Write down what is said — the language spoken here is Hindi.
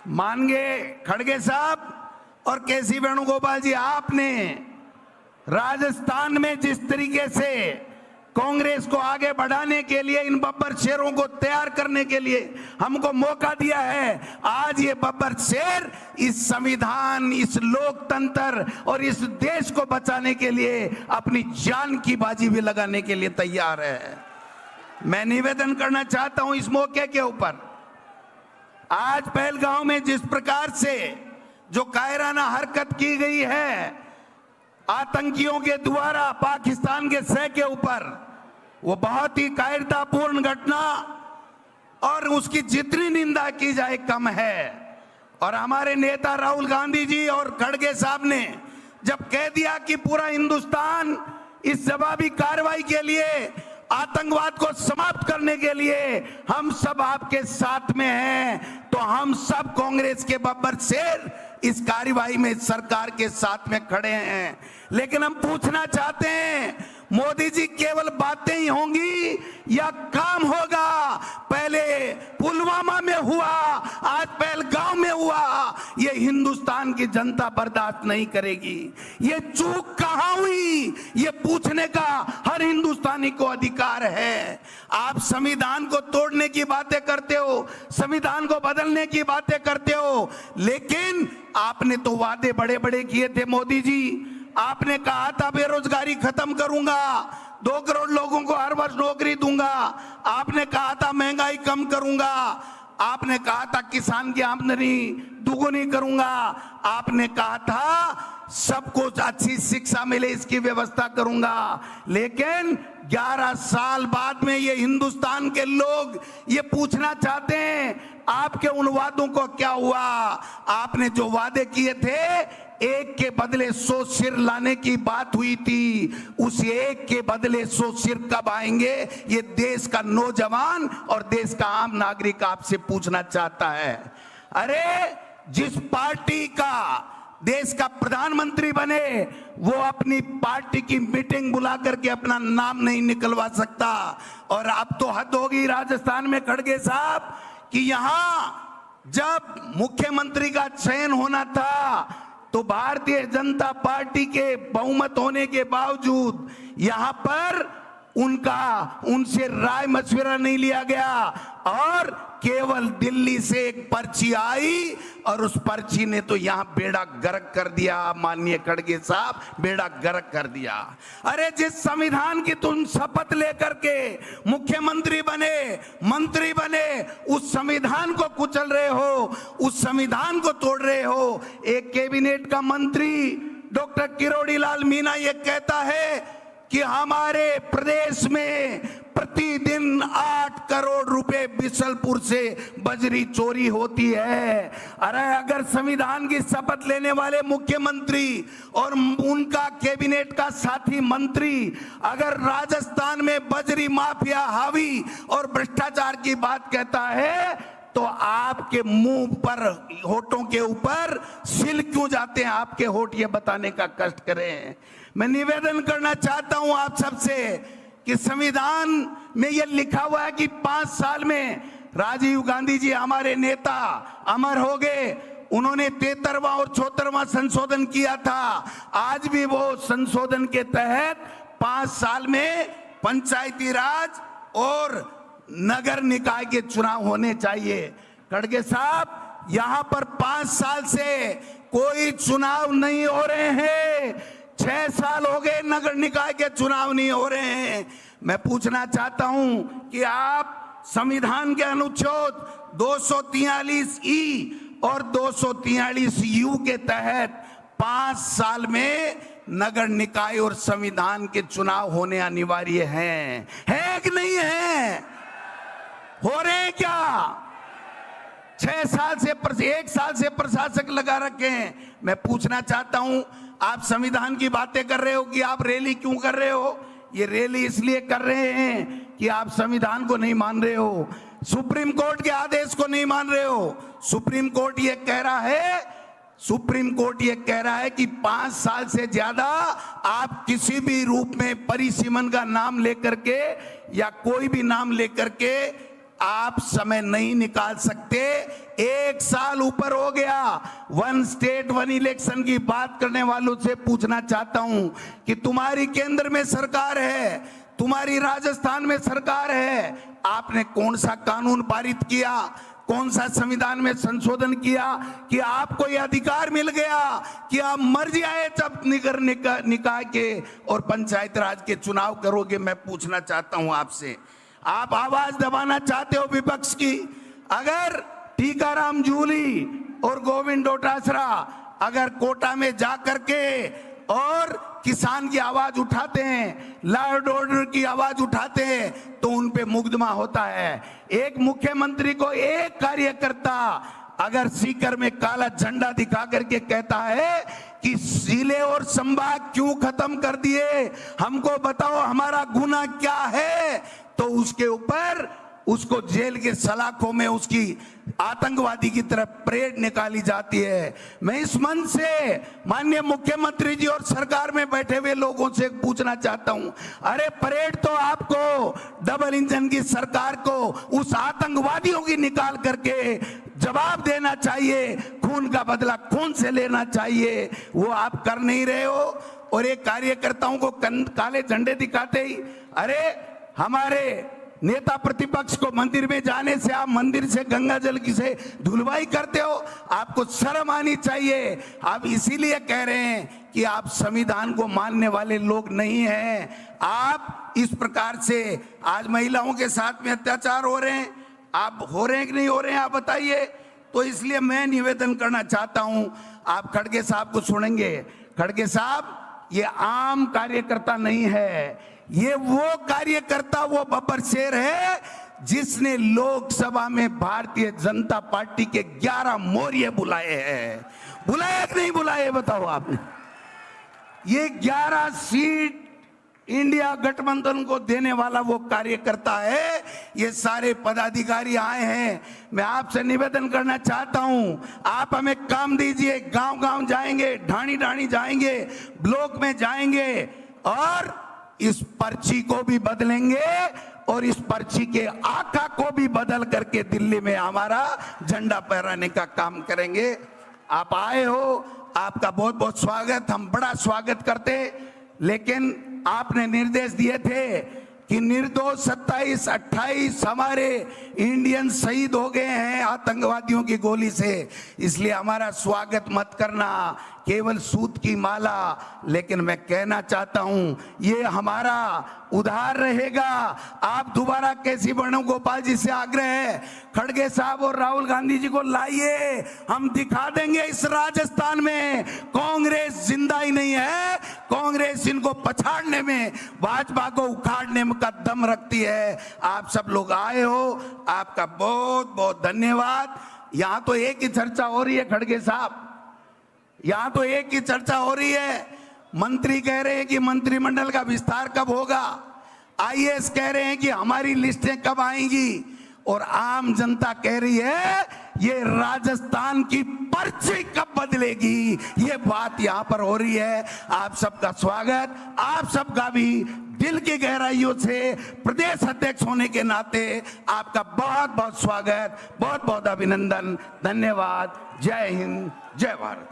माननीय खड़गे साहब और केसी वेणुगोपाल जी, आपने राजस्थान में जिस तरीके से कांग्रेस को आगे बढ़ाने के लिए, इन बब्बर शेरों को तैयार करने के लिए हमको मौका दिया है, आज ये बब्बर शेर इस संविधान, इस लोकतंत्र और इस देश को बचाने के लिए अपनी जान की बाजी भी लगाने के लिए तैयार है। मैं निवेदन करना चाहता हूं इस मौके के ऊपर, आज पहलगांव में जिस प्रकार से जो कायराना हरकत की गई है आतंकियों के द्वारा पाकिस्तान के सह के ऊपर, वो बहुत ही कायरतापूर्ण घटना और उसकी जितनी निंदा की जाए कम है। और हमारे नेता राहुल गांधी जी और खड़गे साहब ने जब कह दिया कि पूरा हिंदुस्तान इस जवाबी कार्रवाई के लिए, आतंकवाद को समाप्त करने के लिए हम सब आपके साथ में हैं, तो हम सब कांग्रेस के बब्बर शेर इस कार्रवाई में सरकार के साथ में खड़े हैं। लेकिन हम पूछना चाहते हैं, मोदी जी केवल बातें ही होंगी या काम होगा? पहले पुलवामा में हुआ, आज पहलगांव में हुआ, ये हिंदुस्तान की जनता बर्दाश्त नहीं करेगी। ये चूक कहां हुई, ये पूछने का हर हिंदुस्तानी को अधिकार है। आप संविधान को तोड़ने की बातें करते हो, संविधान को बदलने की बातें करते हो, लेकिन आपने तो वादे बड़े बड़े किए थे मोदी जी। आपने कहा था बेरोजगारी खत्म करूंगा, 2 करोड़ लोगों को हर वर्ष नौकरी दूंगा, आपने कहा था महंगाई कम करूंगा, आपने कहा था किसान की आमदनी दुगुनी करूंगा, आपने कहा था सबको अच्छी शिक्षा मिले इसकी व्यवस्था करूंगा। लेकिन 11 साल बाद में ये हिंदुस्तान के लोग ये पूछना चाहते हैं आपके उन वादों को क्या हुआ? आपने जो वादे किए थे, एक के बदले 100 सिर लाने की बात हुई थी, उस एक के बदले 100 सिर कब आएंगे? ये देश का नौजवान और देश का आम नागरिक आपसे पूछना चाहता है। अरे जिस पार्टी का देश का प्रधानमंत्री बने वो अपनी पार्टी की मीटिंग बुला करके अपना नाम नहीं निकलवा सकता। और अब तो हद होगी राजस्थान में खड़गे साहब कि यहां जब मुख्यमंत्री का चयन होना था तो भारतीय जनता पार्टी के बहुमत होने के बावजूद यहां पर उनसे राय मशविरा नहीं लिया गया और केवल दिल्ली से एक पर्ची आई और उस पर्ची ने तो यहां बेड़ा गर्क कर दिया। माननीय खड़गे साहब, बेड़ा गर्क कर दिया। अरे जिस संविधान की तुम शपथ लेकर के मुख्यमंत्री बने, मंत्री बने, उस संविधान को कुचल रहे हो, उस संविधान को तोड़ रहे हो। एक कैबिनेट का मंत्री डॉक्टर किरोड़ी लाल मीना ये कहता है कि हमारे प्रदेश में प्रतिदिन 8 करोड़ रुपए बिशलपुर से बजरी चोरी होती है। अरे अगर संविधान की शपथ लेने वाले मुख्यमंत्री और उनका कैबिनेट का साथी मंत्री अगर राजस्थान में बजरी माफिया हावी और भ्रष्टाचार की बात कहता है तो आपके मुंह पर, होठों के ऊपर सिल क्यों जाते हैं? आपके होठ ये बताने का कष्ट करें। मैं निवेदन करना चाहता हूं आप सबसे कि संविधान में यह लिखा हुआ है कि 5 साल में राजीव गांधी जी हमारे नेता अमर हो गए, उन्होंने 73वां और 74वां संशोधन किया था। आज भी वो संशोधन के तहत 5 साल में पंचायती राज और नगर निकाय के चुनाव होने चाहिए। खड़गे साहब, यहां पर 5 साल से कोई चुनाव नहीं हो रहे हैं, 6 साल हो गए नगर निकाय के चुनाव नहीं हो रहे हैं। मैं पूछना चाहता हूं कि आप संविधान के अनुच्छेद 243E और 243U के तहत 5 साल में नगर निकाय और संविधान के चुनाव होने अनिवार्य हैं, है कि नहीं है? हो रहे हैं क्या? 1 साल से प्रशासक लगा रखे हैं। मैं पूछना चाहता हूं, आप संविधान की बातें कर रहे हो कि आप रैली क्यों कर रहे हो? ये रैली इसलिए कर रहे हैं कि आप संविधान को नहीं मान रहे हो, सुप्रीम कोर्ट के आदेश को नहीं मान रहे हो। सुप्रीम कोर्ट ये कह रहा है कि 5 साल से ज्यादा आप किसी भी रूप में परिसीमन का नाम लेकर के या कोई भी नाम लेकर के आप समय नहीं निकाल सकते। 1 साल ऊपर हो गया। 1 स्टेट 1 इलेक्शन की बात करने वालों से पूछना चाहता हूं कि तुम्हारी केंद्र में सरकार है, तुम्हारी राजस्थान में सरकार है, आपने कौन सा कानून पारित किया, कौन सा संविधान में संशोधन किया कि आपको यह अधिकार मिल गया कि आप मर्जी आए जब निकाय के और पंचायत राज के चुनाव करोगे। मैं पूछना चाहता हूं आपसे, आप आवाज दबाना चाहते हो विपक्ष की? अगर टीकाराम जूली और गोविंद डोटासरा अगर कोटा में जा करके और किसान की आवाज उठाते हैं, लॉ एंड ऑर्डर की आवाज उठाते हैं, तो उन पे मुकदमा होता है। एक मुख्यमंत्री को एक कार्यकर्ता अगर सीकर में काला झंडा दिखा करके कहता है कि जिले और संभाग क्यों खत्म कर दिए, हमको बताओ हमारा गुनाह क्या है, तो उसके ऊपर उसको जेल के सलाखों में उसकी आतंकवादी की तरफ परेड निकाली जाती है। मैं इस मंच से माननीय मुख्यमंत्री जी और सरकार में बैठे हुए लोगों से पूछना चाहता हूं, अरे परेड तो आपको डबल इंजन की सरकार को उस आतंकवादियों की निकाल करके जवाब देना चाहिए, खून का बदला खून से लेना चाहिए, वो आप कर नहीं रहे हो। और एक कार्यकर्ताओं को काले झंडे दिखाते ही अरे हमारे नेता प्रतिपक्ष को मंदिर में जाने से आप मंदिर से गंगा जल की से धुलवाई करते हो, आपको शर्म आनी चाहिए। आप इसीलिए कह रहे हैं कि आप संविधान को मानने वाले लोग नहीं हैं। आप इस प्रकार से आज महिलाओं के साथ में अत्याचार हो रहे हैं, आप हो रहे हैं कि नहीं हो रहे हैं, आप बताइए। तो इसलिए मैं निवेदन करना चाहता हूं, आप खड़गे साहब को सुनेंगे। खड़गे साहब ये आम कार्यकर्ता नहीं है, ये वो कार्यकर्ता, वो बब्बर शेर है जिसने लोकसभा में भारतीय जनता पार्टी के 11 मोर्चे बुलाए हैं। बुलाए कि नहीं बुलाए बताओ आपने? ये 11 सीट इंडिया गठबंधन को देने वाला वो कार्यकर्ता है। ये सारे पदाधिकारी आए हैं। मैं आपसे निवेदन करना चाहता हूं, आप हमें काम दीजिए। गांव गांव जाएंगे, ढाणी ढाणी जाएंगे, ब्लॉक में जाएंगे और इस पर्ची को भी बदलेंगे और इस पर्ची के आका को भी बदल करके दिल्ली में हमारा झंडा फहराने का काम करेंगे। आप आए हो, आपका बहुत बहुत स्वागत, हम बड़ा स्वागत करते। लेकिन आपने निर्देश दिए थे कि निर्दोष 27-28 हमारे इंडियन शहीद हो गए हैं आतंकवादियों की गोली से, इसलिए हमारा स्वागत मत करना, केवल सूत की माला। लेकिन मैं कहना चाहता हूं ये हमारा उधार रहेगा। आप दोबारा कैसी वेणुगोपाल जी से आग्रह है, खड़गे साहब और राहुल गांधी जी को लाइए, हम दिखा देंगे इस राजस्थान में कांग्रेस जिंदा ही नहीं है। कांग्रेस इनको पछाड़ने में, भाजपा को उखाड़ने में का दम रखती है। आप सब लोग आए हो, आपका बहुत बहुत धन्यवाद। यहां तो एक ही चर्चा हो रही है खड़गे साहब, यहां तो एक ही चर्चा हो रही है। मंत्री कह रहे हैं कि मंत्रिमंडल का विस्तार कब होगा, आईएएस कह रहे हैं कि हमारी लिस्टें कब आएंगी, और आम जनता कह रही है ये राजस्थान की पर्ची कब बदलेगी। ये बात यहां पर हो रही है। आप सबका स्वागत, आप सबका भी दिल की गहराइयों से प्रदेश अध्यक्ष होने के नाते आपका बहुत बहुत स्वागत, बहुत बहुत अभिनंदन, धन्यवाद। जय हिंद, जय भारत।